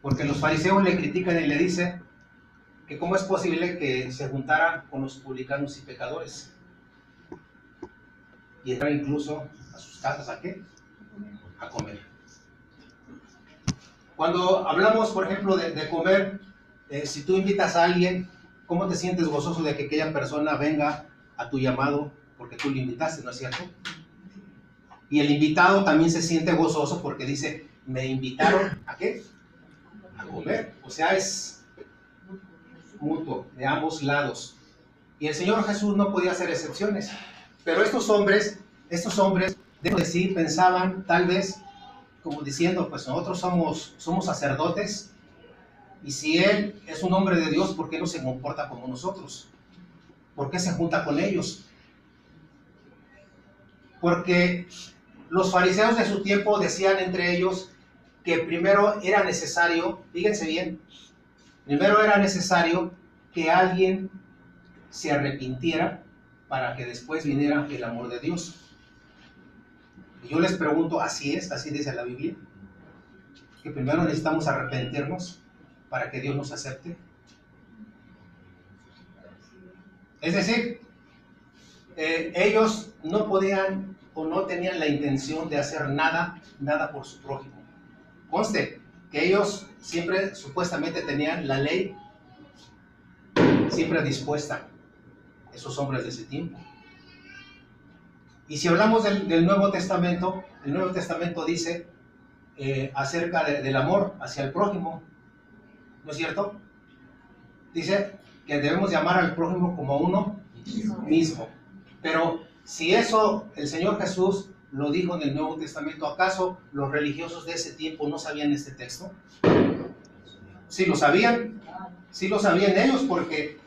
Porque los fariseos le critican y le dicen que cómo es posible que se juntara con los publicanos y pecadores y entrar incluso a sus casas. ¿A qué? A comer. Cuando hablamos, por ejemplo, de comer, si tú invitas a alguien, ¿cómo te sientes gozoso de que aquella persona venga a tu llamado porque tú le invitaste, ¿no es cierto? Y el invitado también se siente gozoso porque dice, me invitaron ¿a qué? A comer. O sea, es mutuo, de ambos lados. Y el Señor Jesús no podía hacer excepciones. Pero estos hombres, debo decir, pensaban tal vez como diciendo, pues nosotros somos sacerdotes, y si Él es un hombre de Dios, ¿por qué no se comporta como nosotros? ¿Por qué se junta con ellos? Porque los fariseos de su tiempo decían entre ellos que primero era necesario, fíjense bien, primero era necesario que alguien se arrepintiera para que después viniera el amor de Dios. Y yo les pregunto, ¿así es? ¿Así dice la Biblia? ¿Que primero necesitamos arrepentirnos para que Dios nos acepte? Es decir, ellos no podían o no tenían la intención de hacer nada por su prójimo. Conste que ellos siempre supuestamente tenían la ley siempre dispuesta, esos hombres de ese tiempo. Y si hablamos del Nuevo Testamento, el Nuevo Testamento dice acerca del amor hacia el prójimo, ¿no es cierto? Dice que debemos llamar al prójimo como uno mismo. Pero si eso el Señor Jesús lo dijo en el Nuevo Testamento, ¿acaso los religiosos de ese tiempo no sabían este texto? Sí lo sabían ellos, porque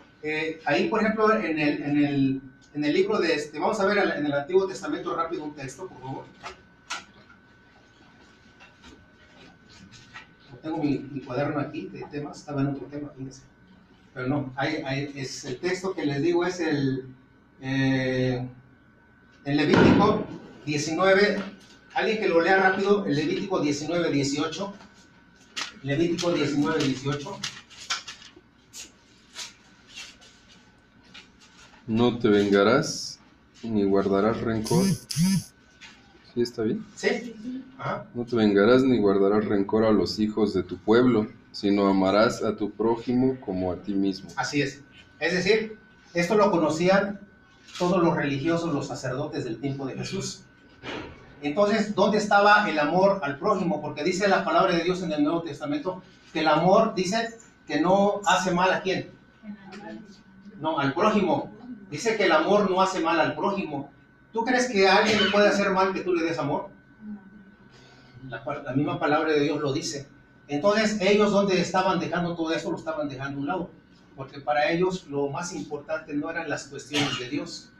ahí, por ejemplo, en el libro de vamos a ver en el Antiguo Testamento rápido un texto, por favor. Tengo mi cuaderno aquí de temas, estaba en otro tema, fíjense. Pero no, es el texto que les digo, es el Levítico 19, alguien que lo lea rápido, el Levítico 19, 18. Levítico 19, 18. No te vengarás ni guardarás rencor. ¿Sí está bien? Sí. Ajá. No te vengarás ni guardarás rencor a los hijos de tu pueblo, sino amarás a tu prójimo como a ti mismo. Así es. Es decir, esto lo conocían todos los religiosos, los sacerdotes del tiempo de Jesús. Entonces, ¿dónde estaba el amor al prójimo? Porque dice la palabra de Dios en el Nuevo Testamento que el amor dice que no hace mal ¿a quién? No, al prójimo. Dice que el amor no hace mal al prójimo. ¿Tú crees que a alguien le puede hacer mal que tú le des amor? La misma palabra de Dios lo dice. Entonces, ellos donde estaban dejando todo eso, lo estaban dejando a un lado. Porque para ellos lo más importante no eran las cuestiones de Dios,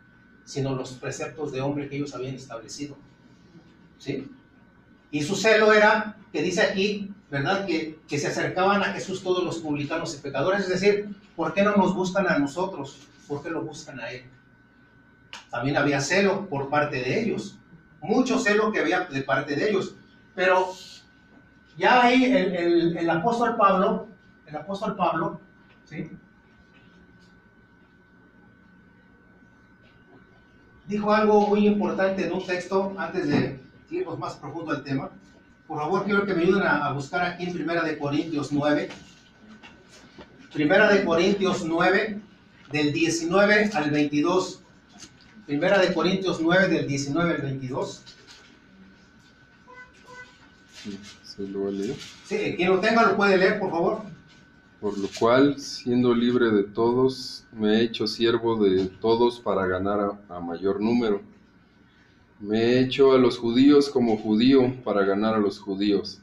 sino los preceptos de hombre que ellos habían establecido. ¿Sí? Y su celo era, que dice aquí, ¿verdad? Que se acercaban a Jesús todos los publicanos y pecadores. Es decir, ¿por qué no nos buscan a nosotros? ¿Por qué lo buscan a Él? También había celo por parte de ellos. Mucho celo que había de parte de ellos. Pero ya ahí el apóstol Pablo, ¿sí? Dijo algo muy importante en un texto antes de irnos más profundo al tema. Por favor, quiero que me ayuden a buscar aquí en 1 de Corintios 9. 1 de Corintios 9, del 19 al 22. 1 de Corintios 9, del 19 al 22. ¿Se lo va a leer? Sí, quien lo tenga lo puede leer, por favor. Por lo cual, siendo libre de todos, me he hecho siervo de todos para ganar a mayor número. Me he hecho a los judíos como judío para ganar a los judíos,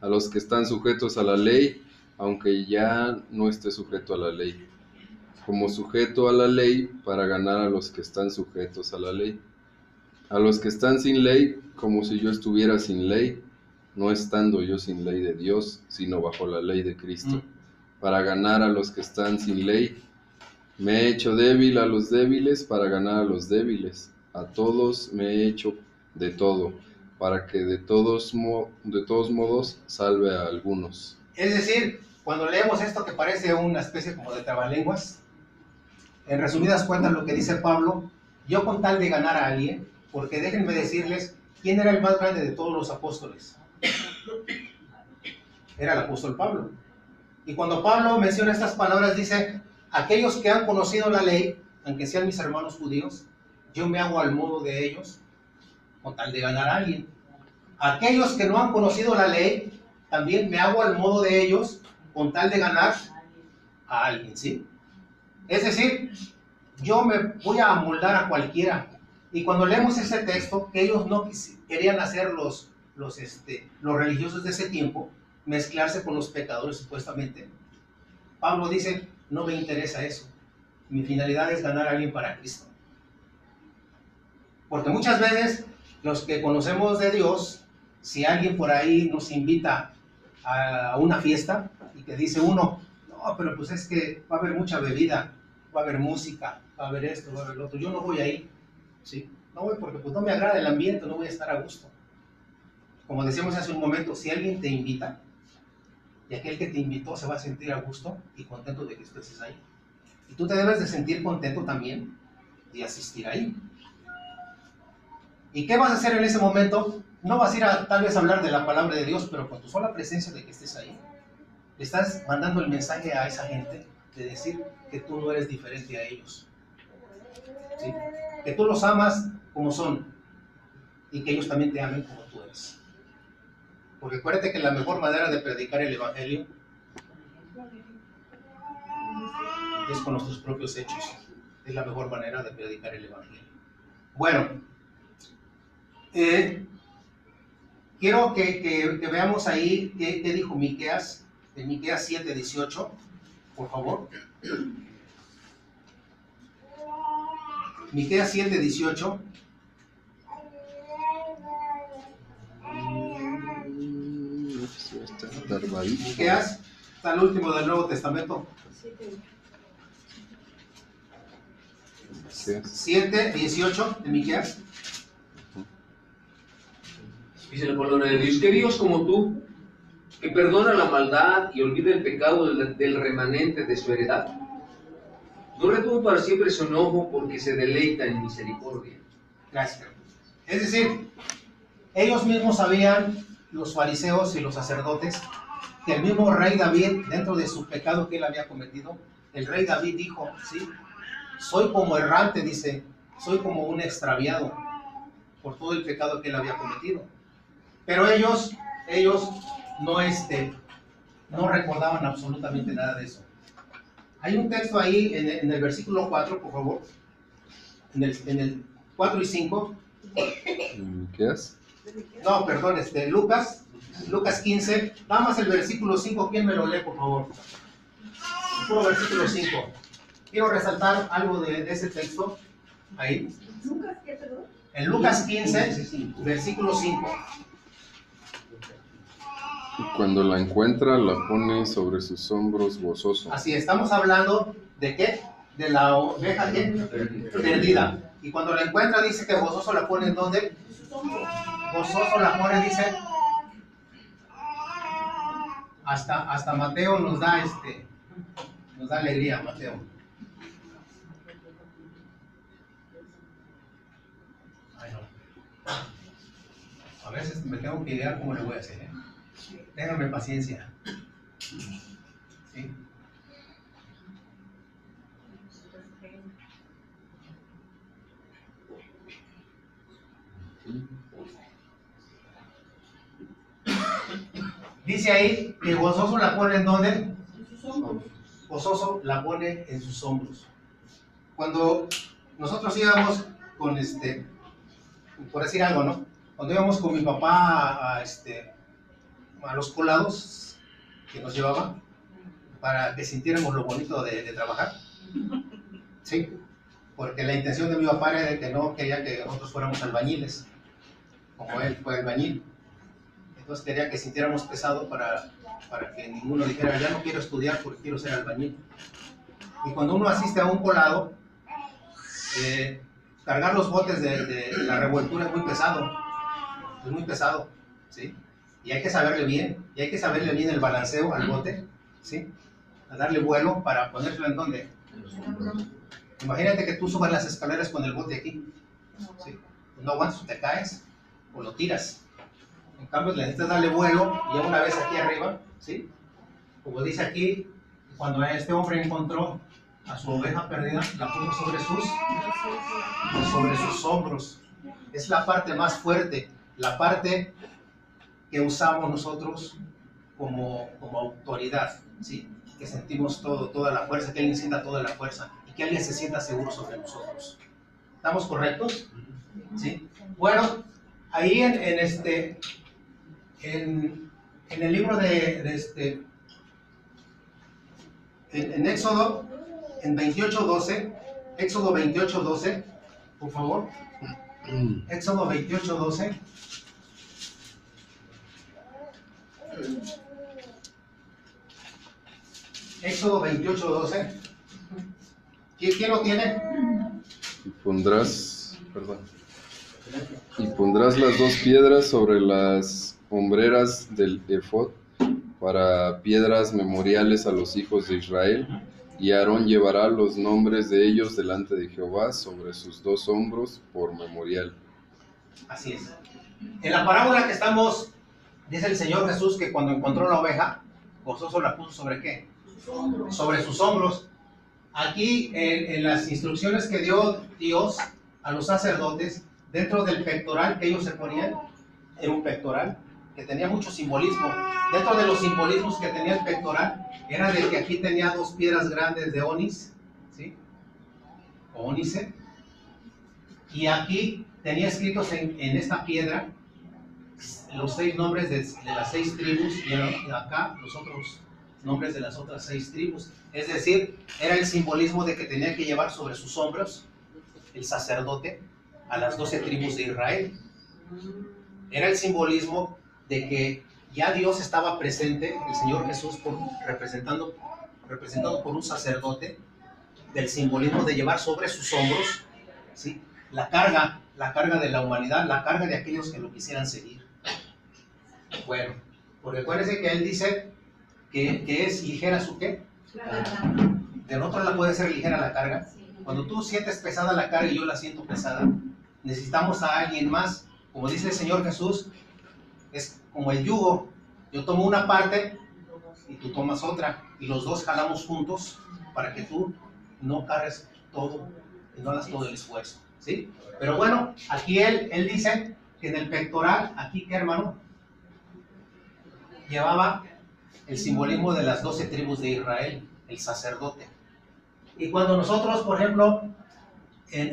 a los que están sujetos a la ley, aunque ya no esté sujeto a la ley, como sujeto a la ley para ganar a los que están sujetos a la ley, a los que están sin ley, como si yo estuviera sin ley, no estando yo sin ley de Dios, sino bajo la ley de Cristo, para ganar a los que están sin ley. Me he hecho débil a los débiles para ganar a los débiles. A todos me he hecho de todo, para que de todos modos salve a algunos. Es decir, cuando leemos esto que parece una especie como de trabalenguas, en resumidas cuentas lo que dice Pablo, yo con tal de ganar a alguien, porque déjenme decirles, ¿quién era el más grande de todos los apóstoles? Era el apóstol Pablo. Y cuando Pablo menciona estas palabras, dice, aquellos que han conocido la ley, aunque sean mis hermanos judíos, yo me hago al modo de ellos con tal de ganar a alguien. Aquellos que no han conocido la ley, también me hago al modo de ellos con tal de ganar a alguien, ¿sí? Es decir, yo me voy a amoldar a cualquiera. Y cuando leemos ese texto, que ellos no querían hacer los religiosos de ese tiempo, mezclarse con los pecadores supuestamente, Pablo dice, no me interesa eso. Mi finalidad es ganar a alguien para Cristo. Porque muchas veces los que conocemos de Dios, si alguien por ahí nos invita a una fiesta y que dice uno, no, pero pues es que va a haber mucha bebida, va a haber música, va a haber esto, va a haber lo otro, yo no voy ahí, ¿sí? No voy porque pues no me agrada el ambiente, no voy a estar a gusto. Como decíamos hace un momento, si alguien te invita, y aquel que te invitó se va a sentir a gusto y contento de que estés ahí. Y tú te debes de sentir contento también de asistir ahí. ¿Y qué vas a hacer en ese momento? No vas a ir a tal vez a hablar de la palabra de Dios, pero con tu sola presencia de que estés ahí, le estás mandando el mensaje a esa gente de decir que tú no eres diferente a ellos, ¿sí? Que tú los amas como son y que ellos también te amen como tú eres. Porque acuérdate que la mejor manera de predicar el evangelio es con nuestros propios hechos. Es la mejor manera de predicar el evangelio. Bueno, quiero que veamos ahí qué dijo Miqueas, en Miqueas 7:18, por favor. Miqueas 7:18. Miqueas está el último del Nuevo Testamento. 7:18 de Miqueas. Dice la palabra de Dios, que Dios como tú, que perdona la maldad y olvida el pecado del remanente de su heredad, no retuvo para siempre su enojo porque se deleita en misericordia. Gracias. Es decir, ellos mismos sabían, los fariseos y los sacerdotes, que el mismo rey David, dentro de su pecado que él había cometido, el rey David dijo, ¿sí? Soy como errante, dice, soy como un extraviado por todo el pecado que él había cometido. Pero ellos no recordaban absolutamente nada de eso. Hay un texto ahí en el versículo 4, por favor, en el 4 y 5. ¿Qué es? No, perdón, Lucas 15, nada más el versículo 5, ¿quién me lo lee, por favor? El puro versículo 5. Quiero resaltar algo de ese texto, ahí. ¿Lucas qué, perdón? En Lucas 15, versículo 5. Y cuando la encuentra, la pone sobre sus hombros gozoso. Así, estamos hablando de qué? De la oveja perdida. Y cuando la encuentra, dice que gozoso la pone en ¿dónde? Gozoso la pone, dice. Hasta Mateo nos da alegría, Mateo. Ay, no. A veces me tengo que idear cómo le voy a hacer, ¿eh? Ténganme paciencia. ¿Sí? Dice ahí que gozoso la pone en ¿dónde? En sus hombros. Gozoso la pone en sus hombros. Cuando nosotros íbamos con por decir algo, ¿no? Cuando íbamos con mi papá a los colados que nos llevaba para que sintiéramos lo bonito de trabajar, ¿sí? Porque la intención de mi papá era de que no quería que nosotros fuéramos albañiles, como él fue albañil. Entonces quería que sintiéramos pesado para que ninguno dijera, ya no quiero estudiar porque quiero ser albañil. Y cuando uno asiste a un colado, cargar los botes de la revoltura es muy pesado, ¿sí? Y hay que saberle bien, y hay que saberle bien el balanceo al bote, ¿sí? A darle vuelo para ponérselo en donde. Imagínate que tú subas las escaleras con el bote aquí, ¿sí? No aguantas, te caes o lo tiras. En cambio, necesitas darle vuelo y una vez aquí arriba, ¿sí? Como dice aquí, cuando este hombre encontró a su oveja perdida, la puso sobre sus hombros. Es la parte más fuerte, la parte que usamos nosotros como autoridad, ¿sí? Que sentimos toda la fuerza, que alguien sienta toda la fuerza y que alguien se sienta seguro sobre nosotros. ¿Estamos correctos? ¿Sí? Bueno, ahí en el libro en Éxodo, en 28:12, Éxodo 28:12, por favor. Éxodo 28:12. Éxodo 28:12. ¿Quién lo tiene? Y pondrás las dos piedras sobre las hombreras del efod para piedras memoriales a los hijos de Israel, y Aarón llevará los nombres de ellos delante de Jehová sobre sus dos hombros por memorial. Así es. En la parábola que estamos, dice el Señor Jesús que cuando encontró la oveja, gozoso la puso ¿sobre qué? Sobre sus hombros. Aquí en las instrucciones que dio Dios a los sacerdotes, dentro del pectoral que ellos se ponían, era un pectoral que tenía mucho simbolismo. Dentro de los simbolismos que tenía el pectoral, era de que aquí tenía dos piedras grandes de onix, ¿sí? O ónice, y aquí tenía escritos en esta piedra los 6 nombres de las 6 tribus, y acá los otros nombres de las otras 6 tribus. Es decir, era el simbolismo de que tenía que llevar sobre sus hombros el sacerdote a las 12 tribus de Israel. Era el simbolismo de que ya Dios estaba presente, el Señor Jesús representado por un sacerdote, del simbolismo de llevar sobre sus hombros, ¿sí? la carga de la humanidad, la carga de aquellos que lo quisieran seguir. Bueno, porque acuérdense que él dice que es ligera su ¿qué? Del otro lado puede ser ligera la carga. Cuando tú sientes pesada la carga y yo la siento pesada, necesitamos a alguien más. Como dice el Señor Jesús, es como el yugo. Yo tomo una parte y tú tomas otra, y los dos jalamos juntos para que tú no cargues todo y no hagas todo el esfuerzo, ¿sí? Pero bueno, aquí él dice que en el pectoral, aquí que hermano, llevaba el simbolismo de las 12 tribus de Israel, el sacerdote. Y cuando nosotros, por ejemplo,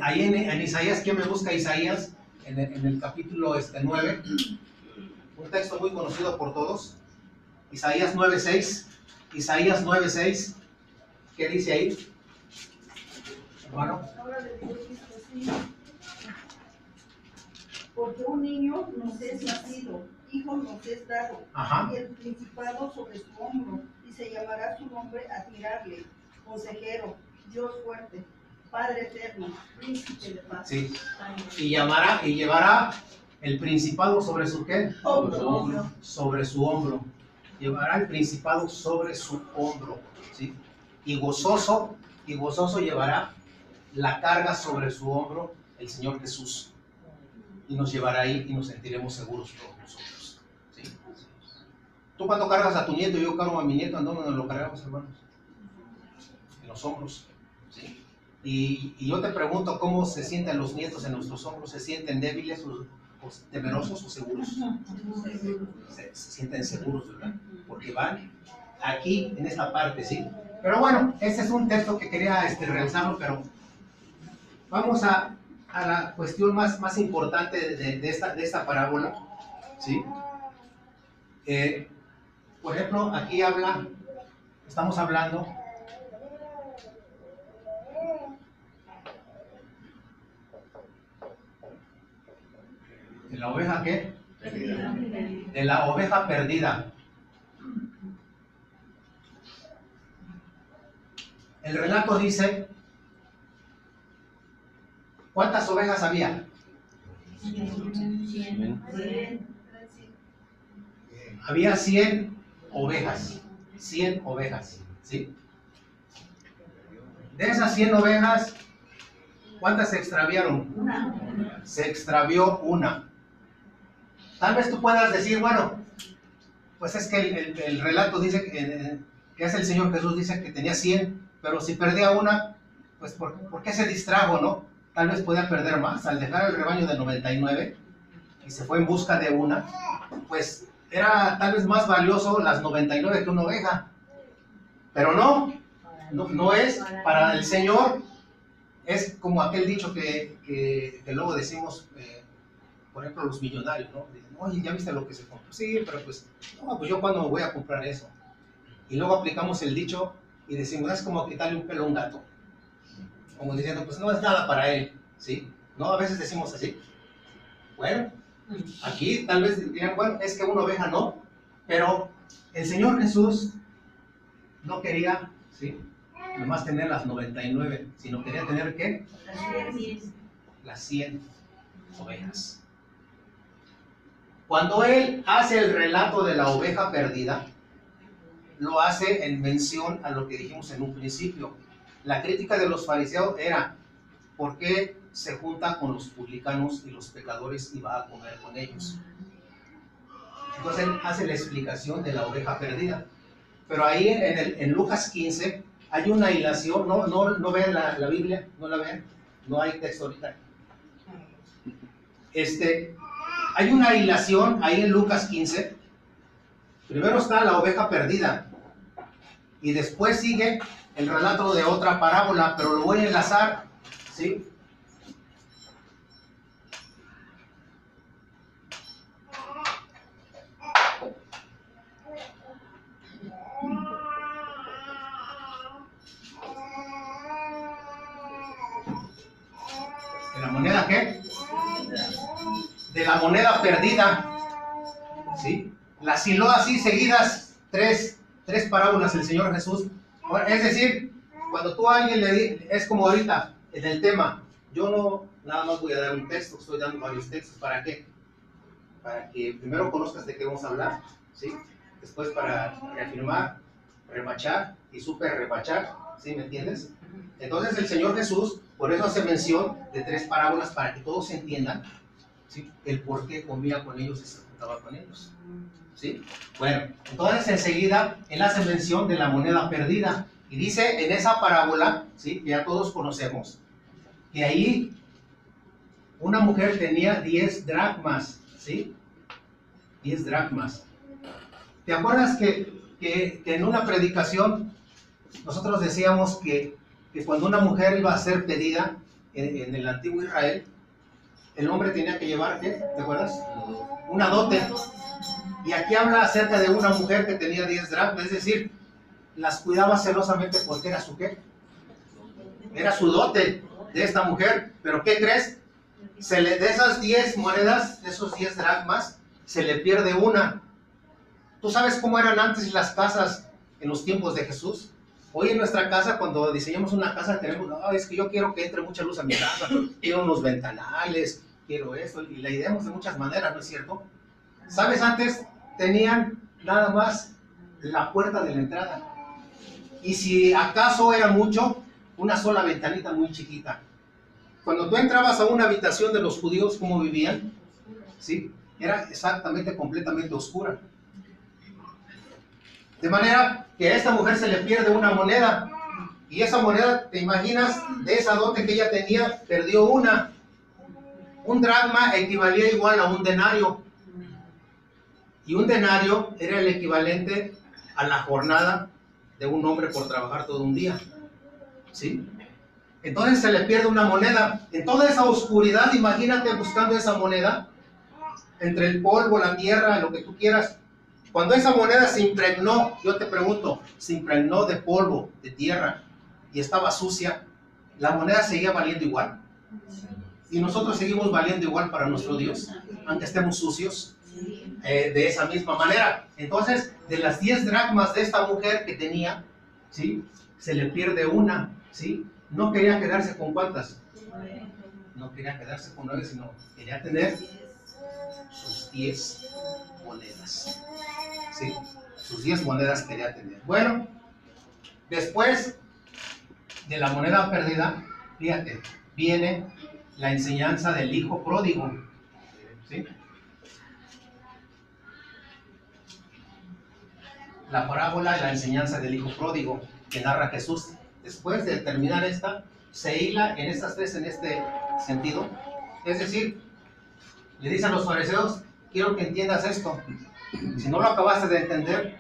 ahí en Isaías, ¿quién me busca Isaías? En el capítulo 9, un texto muy conocido por todos, Isaías 9:6. Isaías 9:6, ¿qué dice ahí? Hermano. Porque un niño nos es nacido, hijo nos es dado, y el principado sobre su hombro, y se llamará su nombre admirable, consejero, Dios fuerte, Padre eterno, príncipe de paz. Sí. Y llevará el principado sobre su ¿qué? Hombro. Sobre su hombro. Llevará el principado sobre su hombro, ¿sí? Y gozoso llevará la carga sobre su hombro el Señor Jesús. Y nos llevará ahí y nos sentiremos seguros todos nosotros, ¿sí? Tú cuando cargas a tu nieto, yo cargo a mi nieto, ¿en dónde nos lo cargamos, hermanos? En los hombros, ¿sí? Y yo te pregunto, ¿cómo se sienten los nietos en nuestros hombros? ¿Se sienten débiles o temerosos o seguros? Se sienten seguros, ¿verdad? Porque van aquí, en esta parte, ¿sí? Pero bueno, este es un texto que quería realizarlo, pero vamos a la cuestión más importante de esta parábola, ¿sí? Por ejemplo, aquí estamos hablando de la oveja ¿qué? Perdida. De la oveja perdida. El relato dice, ¿cuántas ovejas había? había 100 ovejas, 100 ovejas, ¿sí? De esas 100 ovejas, ¿cuántas se extraviaron? Una. Se extravió una. Tal vez tú puedas decir, bueno, pues es que el relato dice que es el Señor Jesús, dice que tenía 100, pero si perdía una, pues ¿por qué se distrajo, no? Tal vez podía perder más. Al dejar el rebaño de 99 y se fue en busca de una, pues era tal vez más valioso las 99 que una oveja. Pero no es para el Señor. Es como aquel dicho que luego decimos, por ejemplo, los millonarios, ¿no? Dicen, oye, ¿ya viste lo que se compró? Sí, pero pues, no, pues yo cuándo me voy a comprar eso. Y luego aplicamos el dicho y decimos, es como quitarle un pelo a un gato. Como diciendo, pues no es nada para él, ¿sí? ¿No? A veces decimos así. Bueno, aquí tal vez dirían, bueno, es que una oveja no, pero el Señor Jesús no quería, ¿sí? Nomás tener las 99, sino quería tener, ¿qué? Las 100 ovejas. Cuando Él hace el relato de la oveja perdida, lo hace en mención a lo que dijimos en un principio. La crítica de los fariseos era, ¿por qué se junta con los publicanos y los pecadores y va a comer con ellos? Entonces Él hace la explicación de la oveja perdida. Pero ahí en Lucas 15 hay una hilación, no ven la Biblia, no la ven, no hay texto ahorita. Hay una hilación ahí en Lucas 15. Primero está la oveja perdida y después sigue el relato de otra parábola, pero lo voy a enlazar, ¿sí? ¿De la moneda qué? De la moneda perdida, ¿sí? Las hiló así seguidas, tres parábolas el Señor Jesús. Es decir, cuando tú a alguien es como ahorita, en el tema, yo no nada más voy a dar un texto, estoy dando varios textos. ¿Para qué? Para que primero conozcas de qué vamos a hablar, ¿sí? Después para reafirmar, remachar y super remachar, ¿sí? ¿Me entiendes? Entonces el Señor Jesús, por eso hace mención de 3 parábolas para que todos entiendan, ¿sí? El por qué comía con ellos y se juntaba con ellos, ¿sí? Bueno, entonces enseguida Él hace mención de la moneda perdida y dice en esa parábola, ¿sí? Que ya todos conocemos, que ahí una mujer tenía 10 dracmas, ¿sí? 10 dracmas. ¿Te acuerdas que en una predicación nosotros decíamos que cuando una mujer iba a ser pedida en el antiguo Israel, el hombre tenía que llevar, ¿qué? ¿Te acuerdas? Una dote. Y aquí habla acerca de una mujer que tenía 10 dracmas, es decir, las cuidaba celosamente porque era su ¿qué? Era su dote de esta mujer. Pero ¿qué crees? De esas 10 monedas, de esos 10 dracmas, se le pierde una. ¿Tú sabes cómo eran antes las casas en los tiempos de Jesús? Hoy en nuestra casa, cuando diseñamos una casa, tenemos, no, es que yo quiero que entre mucha luz a mi casa, quiero unos ventanales, quiero esto, y la ideamos de muchas maneras, ¿no es cierto? ¿Sabes? Antes tenían nada más la puerta de la entrada. Y si acaso era mucho, una sola ventanita muy chiquita. Cuando tú entrabas a una habitación de los judíos, ¿cómo vivían? ¿Sí? Era exactamente, completamente oscura. De manera que a esta mujer se le pierde una moneda. Y esa moneda, ¿te imaginas? De esa dote que ella tenía, perdió una. Un dracma equivalía igual a un denario. Y un denario era el equivalente a la jornada de un hombre por trabajar todo un día. ¿Sí? Entonces se le pierde una moneda. En toda esa oscuridad, imagínate buscando esa moneda, entre el polvo, la tierra, lo que tú quieras. Cuando esa moneda se impregnó, yo te pregunto, se impregnó de polvo, de tierra, y estaba sucia, ¿la moneda seguía valiendo igual? Y nosotros seguimos valiendo igual para nuestro Dios, aunque estemos sucios, de esa misma manera. Entonces, de las 10 dracmas de esta mujer que tenía, ¿sí? Se le pierde una, ¿sí? No quería quedarse con ¿cuántas? No quería quedarse con 9, sino quería tener sus 10 monedas. ¿sí? Sus 10 monedas quería tener. Bueno, después de la moneda perdida, fíjate, viene la enseñanza del hijo pródigo, ¿sí? La parábola y la enseñanza del hijo pródigo que narra Jesús. Después de terminar esta, se hila en estas tres en este sentido. Es decir, le dicen a los fariseos, quiero que entiendas esto. Si no lo acabaste de entender,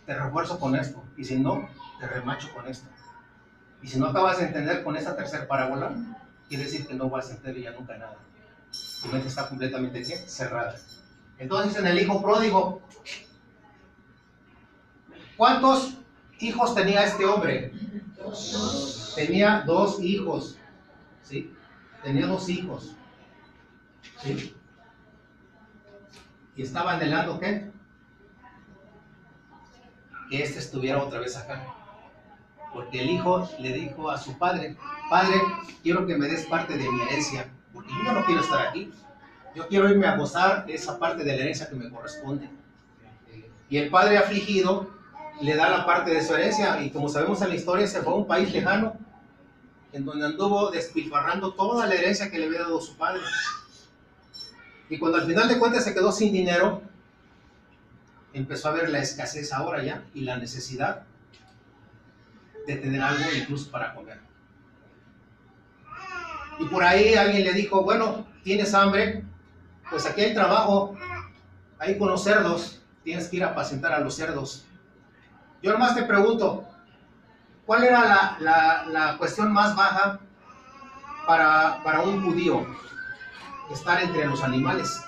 te refuerzo con esto. Y si no, te remacho con esto. Y si no acabas de entender con esta tercera parábola, quiere decir que no vas a entender ya nunca nada. Tu mente está completamente cerrada. Entonces, en el hijo pródigo, ¿cuántos hijos tenía este hombre? Tenía 2 hijos, ¿sí? Tenía 2 hijos, ¿sí? Y estaba anhelando, ¿qué? Que este estuviera otra vez acá. Porque el hijo le dijo a su padre, padre, quiero que me des parte de mi herencia, porque yo no quiero estar aquí. Yo quiero irme a gozar esa parte de la herencia que me corresponde. Y el padre afligido le da la parte de su herencia, y como sabemos en la historia, se fue a un país lejano, en donde anduvo despilfarrando toda la herencia que le había dado su padre. Y cuando al final de cuentas se quedó sin dinero, empezó a ver la escasez ahora ya, y la necesidad de tener algo incluso para comer. Y por ahí alguien le dijo, bueno, ¿tienes hambre? Pues aquí hay trabajo, ahí con los cerdos, tienes que ir a apacentar a los cerdos. Yo nomás te pregunto, ¿cuál era la cuestión más baja para un judío? Estar entre los animales,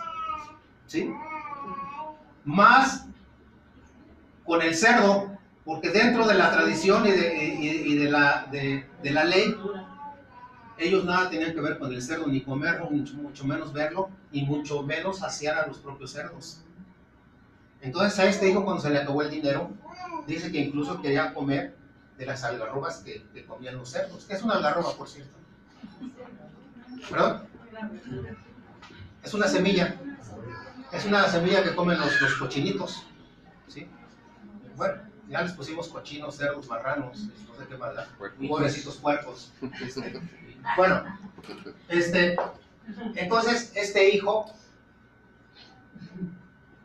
¿sí? Más con el cerdo, porque dentro de la tradición y de la ley, ellos nada tenían que ver con el cerdo, ni comerlo, mucho menos verlo, y mucho menos saciar a los propios cerdos. Entonces a este hijo, cuando se le acabó el dinero, dice que incluso quería comer de las algarrobas que comían los cerdos. ¿Qué es una algarroba, por cierto? ¿Perdón? Es una semilla. Es una semilla que comen los cochinitos, ¿sí? Bueno, ya les pusimos cochinos, cerdos, marranos, no sé qué más, ¿verdad? Pobrecitos puercos. Bueno, entonces este hijo,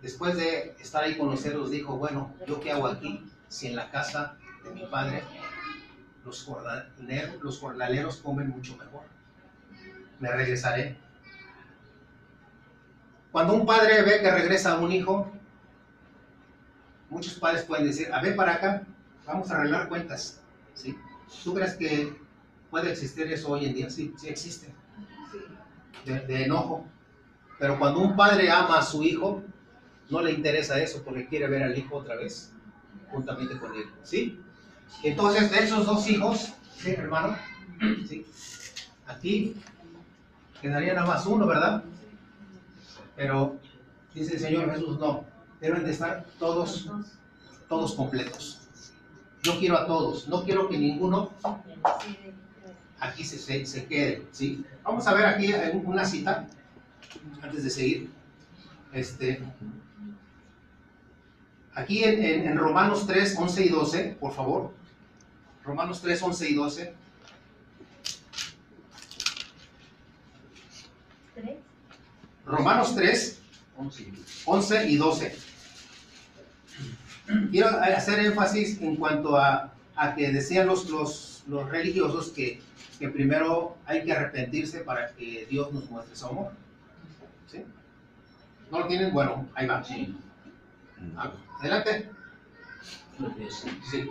después de estar ahí con los cerdos, dijo, bueno, ¿yo qué hago aquí? Si en la casa de mi padre los jornaleros comen mucho mejor. Me regresaré. Cuando un padre ve que regresa a un hijo, muchos padres pueden decir, a ver para acá, vamos a arreglar cuentas, ¿sí? ¿Tú crees que puede existir eso hoy en día? Sí, sí existe, de enojo. Pero cuando un padre ama a su hijo, no le interesa eso, porque quiere ver al hijo otra vez, juntamente con él, ¿sí? Entonces, de esos 2 hijos, ¿sí, hermano? ¿Sí? Aquí quedaría nada más uno, ¿verdad? Pero dice el Señor Jesús, no, deben de estar todos completos. Yo quiero a todos, no quiero que ninguno aquí se quede, ¿sí? Vamos a ver aquí una cita, antes de seguir. Aquí en Romanos 3, 11 y 12, por favor. Romanos 3, 11 y 12. Romanos 3, 11 y 12. Quiero hacer énfasis en cuanto a que decían los religiosos que primero hay que arrepentirse para que Dios nos muestre su amor. ¿Sí? ¿No lo tienen? Bueno, ahí va. Sí. Adelante. Sí.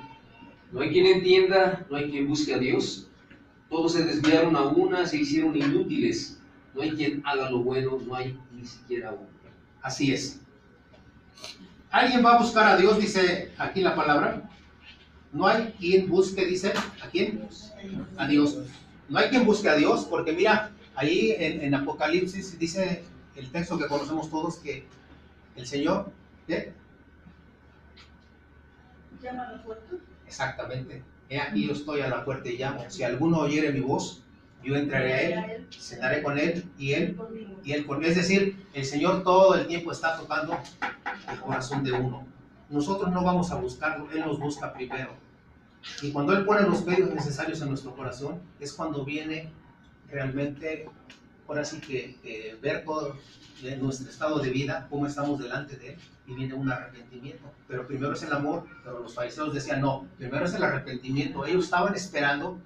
No hay quien entienda, no hay quien busque a Dios. Todos se desviaron a una, se hicieron inútiles. No hay quien haga lo bueno, no hay ni siquiera uno. Así es. ¿Alguien va a buscar a Dios? Dice aquí la palabra. No hay quien busque, dice, ¿a quién? A Dios. No hay quien busque a Dios, porque mira, ahí en Apocalipsis dice el texto que conocemos todos, que el Señor, ¿qué? ¿Llama a la puerta? Exactamente. He aquí yo estoy a la puerta y llamo. Si alguno oyere mi voz, yo entraré a él, cenaré con él y él conmigo. Es decir, el Señor todo el tiempo está tocando el corazón de uno. nosotros no vamos a buscarlo, Él nos busca primero. Y cuando Él pone los medios necesarios en nuestro corazón, es cuando viene realmente, ahora sí que ver todo nuestro estado de vida, cómo estamos delante de Él, y viene un arrepentimiento. Pero primero es el amor, pero los fariseos decían no, primero es el arrepentimiento. Ellos estaban esperando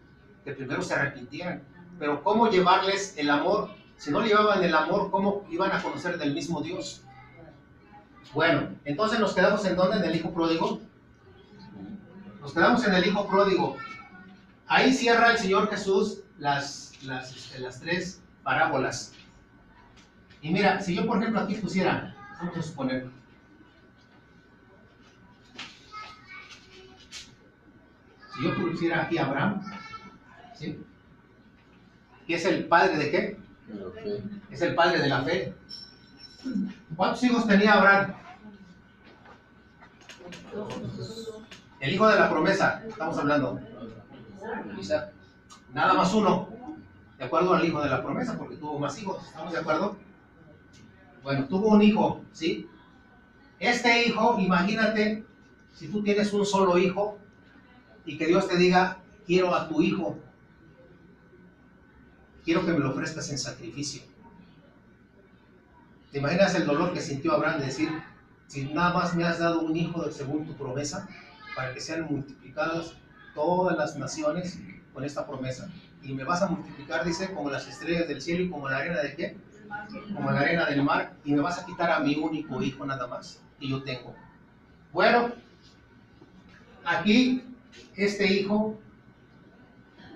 que primero se arrepintieran. Pero ¿cómo llevarles el amor? Si no llevaban el amor, ¿cómo iban a conocer del mismo Dios? Bueno, entonces nos quedamos en ¿dónde? En el hijo pródigo. Nos quedamos en el hijo pródigo. Ahí cierra el Señor Jesús las tres parábolas. Y mira, si yo por ejemplo aquí pusiera, vamos a suponer, si yo pusiera aquí a Abraham, ¿sí? ¿Y es el padre de qué? Es el padre de la fe. ¿Cuántos hijos tenía Abraham? El hijo de la promesa, estamos hablando. Isaac. Nada más uno, de acuerdo al hijo de la promesa, porque tuvo más hijos, ¿estamos de acuerdo? Bueno, tuvo un hijo, ¿sí? Este hijo, imagínate, si tú tienes un solo hijo y que Dios te diga, quiero a tu hijo, quiero que me lo ofrezcas en sacrificio. ¿Te imaginas el dolor que sintió Abraham de decir, si nada más me has dado un hijo según tu promesa, para que sean multiplicadas todas las naciones con esta promesa? Y me vas a multiplicar, dice, como las estrellas del cielo y como la arena de ¿qué? Como la arena del mar, y me vas a quitar a mi único hijo nada más, que yo tengo. Bueno, aquí este hijo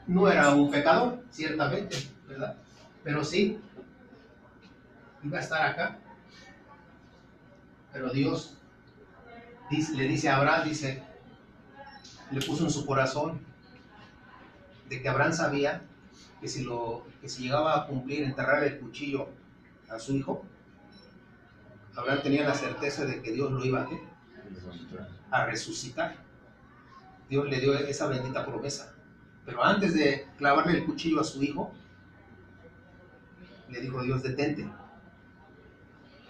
no era un pecador, ciertamente, ¿verdad? Pero sí, iba a estar acá. Pero Dios le dice a Abraham, le puso en su corazón de que Abraham sabía que si llegaba a cumplir, enterrar el cuchillo a su hijo, Abraham tenía la certeza de que Dios lo iba a resucitar. Dios le dio esa bendita promesa. Pero antes de clavarle el cuchillo a su hijo, le dijo Dios, detente.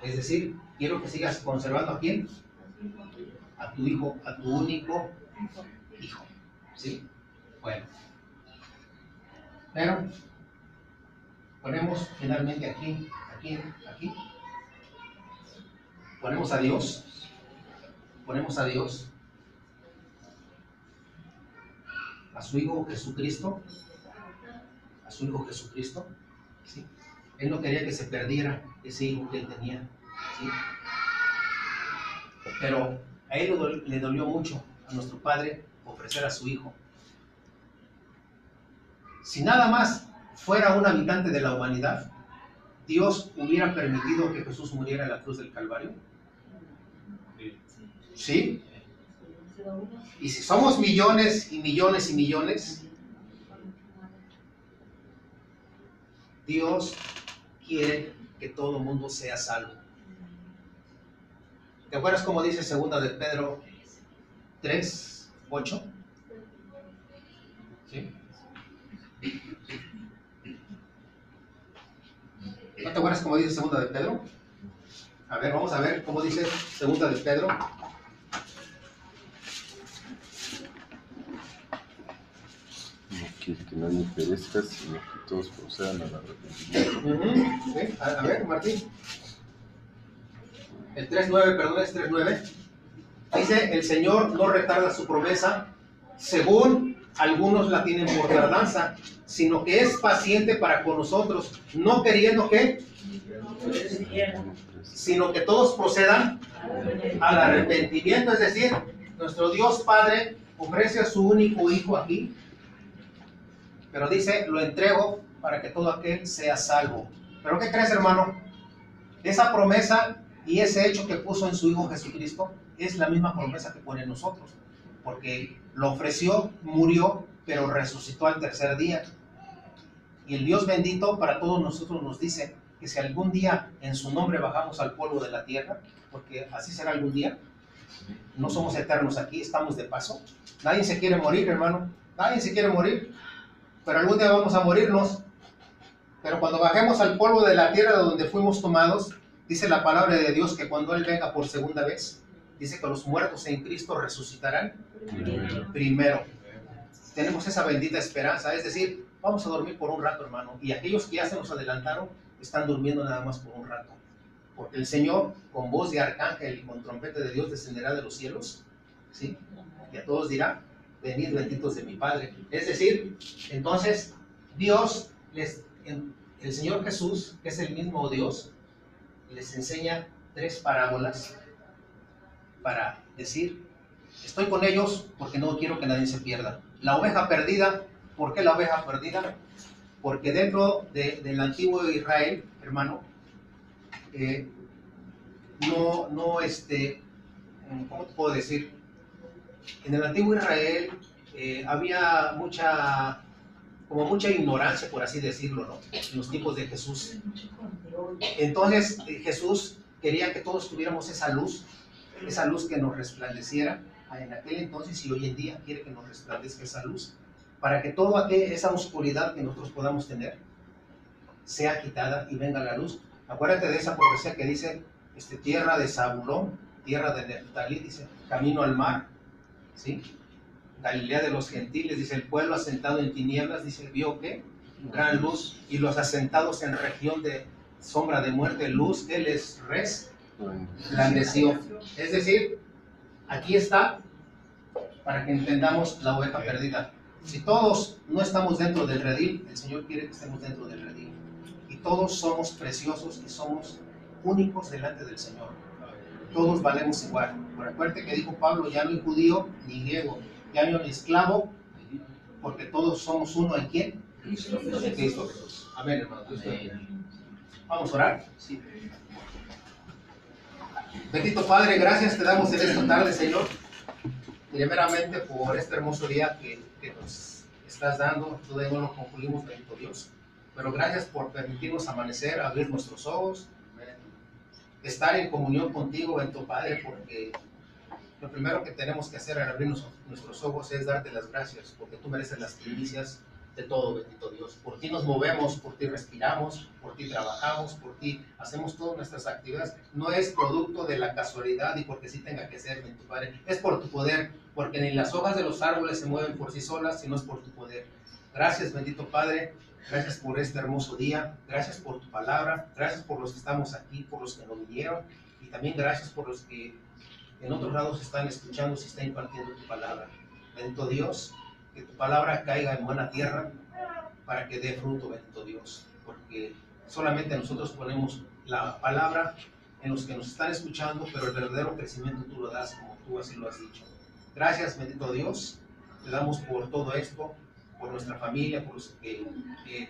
Es decir, quiero que sigas conservando ¿a quién? A tu hijo, a tu único hijo. ¿Sí? Bueno. Pero ponemos finalmente aquí. Ponemos a Dios. A su Hijo Jesucristo. ¿Sí? Él no quería que se perdiera ese hijo que él tenía. ¿Sí? Pero a él le dolió mucho, a nuestro Padre, ofrecer a su hijo. Si nada más fuera un habitante de la humanidad, ¿Dios hubiera permitido que Jesús muriera en la cruz del Calvario? ¿Sí? Y si somos millones y millones y millones, Dios quiere que todo el mundo sea salvo. ¿Te acuerdas cómo dice 2 de Pedro 3:8? ¿Sí? ¿No te acuerdas cómo dice 2 de Pedro? A ver, vamos a ver cómo dice 2 de Pedro. Que nadie perezca, sino que todos procedan al arrepentimiento. ¿Sí? A ver, Martín. El 3:9, perdón, es 3:9. Dice, el Señor no retarda su promesa, según algunos la tienen por tardanza, sino que es paciente para con nosotros, no queriendo que, sino que todos procedan al arrepentimiento. Es decir, nuestro Dios Padre ofrece a su único hijo aquí, pero dice, lo entrego para que todo aquel sea salvo. ¿Pero qué crees, hermano? Esa promesa y ese hecho que puso en su Hijo Jesucristo es la misma promesa que pone en nosotros, porque lo ofreció, murió, pero resucitó al tercer día. Y el Dios bendito para todos nosotros nos dice que si algún día en su nombre bajamos al polvo de la tierra, porque así será algún día, no somos eternos aquí, estamos de paso. Nadie se quiere morir, hermano, nadie se quiere morir, pero algún día vamos a morirnos. Pero cuando bajemos al polvo de la tierra de donde fuimos tomados, dice la palabra de Dios que cuando Él venga por segunda vez, dice que los muertos en Cristo resucitarán primero. Tenemos esa bendita esperanza, es decir, vamos a dormir por un rato, hermano, y aquellos que ya se nos adelantaron están durmiendo nada más por un rato, porque el Señor con voz de arcángel y con trompeta de Dios descenderá de los cielos, ¿sí? Y a todos dirá: venid benditos de mi Padre. Es decir, entonces Dios, el Señor Jesús, que es el mismo Dios, les enseña 3 parábolas para decir: estoy con ellos porque no quiero que nadie se pierda. La oveja perdida. ¿Por qué la oveja perdida? Porque dentro del antiguo Israel, hermano, ¿cómo te puedo decir? En el antiguo Israel había mucha ignorancia, por así decirlo, ¿no? En los tiempos de Jesús. Entonces Jesús quería que todos tuviéramos esa luz que nos resplandeciera en aquel entonces, y hoy en día quiere que nos resplandezca esa luz, para que toda esa oscuridad que nosotros podamos tener sea quitada y venga la luz. Acuérdate de esa profecía que dice, tierra de Zabulón, tierra de Neftalí, dice, camino al mar, ¿sí? Galilea de los gentiles, dice, el pueblo asentado en tinieblas, dice, vio que gran luz, y los asentados en región de sombra de muerte, luz que les resplandeció. Es decir, aquí está, para que entendamos la oveja perdida. Si todos no estamos dentro del redil, el Señor quiere que estemos dentro del redil. Y todos somos preciosos y somos únicos delante del Señor. Todos valemos igual. Recuerde que dijo Pablo, ya no hay judío ni griego, ya no hay esclavo, porque todos somos uno. ¿En quién? Cristo Jesús. Amén, hermano. Vamos a orar. Sí. Bendito Padre, gracias te damos en esta tarde, Señor, primeramente por este hermoso día que nos estás dando. Todavía no lo concluimos, bendito Dios, pero gracias por permitirnos amanecer, abrir nuestros ojos, estar en comunión contigo, bendito Padre, porque lo primero que tenemos que hacer al abrir nuestros ojos es darte las gracias, porque tú mereces las primicias de todo, bendito Dios. Por ti nos movemos, por ti respiramos, por ti trabajamos, por ti hacemos todas nuestras actividades. No es producto de la casualidad y porque sí tenga que ser, bendito Padre. Es por tu poder, porque ni las hojas de los árboles se mueven por sí solas, sino es por tu poder. Gracias, bendito Padre. Gracias por este hermoso día. Gracias por tu palabra. Gracias por los que estamos aquí, por los que no vinieron. Y también gracias por los que en otros lados están escuchando, si está impartiendo tu palabra. Bendito Dios, que tu palabra caiga en buena tierra para que dé fruto, bendito Dios, porque solamente nosotros ponemos la palabra en los que nos están escuchando, pero el verdadero crecimiento tú lo das como tú así lo has dicho. Gracias, bendito Dios, te damos por todo esto, por nuestra familia, por los que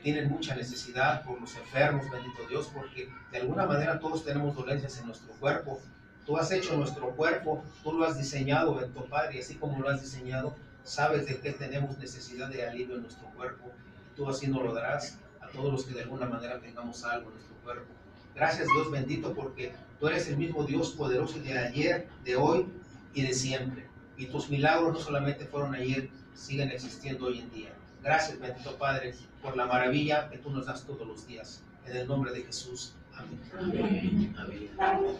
tienen mucha necesidad, por los enfermos, bendito Dios, porque de alguna manera todos tenemos dolencias en nuestro cuerpo. Tú has hecho nuestro cuerpo, tú lo has diseñado, bendito Padre, y así como lo has diseñado, sabes de qué tenemos necesidad de alivio en nuestro cuerpo. Tú así nos lo darás a todos los que de alguna manera tengamos algo en nuestro cuerpo. Gracias, Dios bendito, porque tú eres el mismo Dios poderoso de ayer, de hoy y de siempre. Y tus milagros no solamente fueron ayer, siguen existiendo hoy en día. Gracias, bendito Padre, por la maravilla que tú nos das todos los días. En el nombre de Jesús. Amén. Amén. Amén.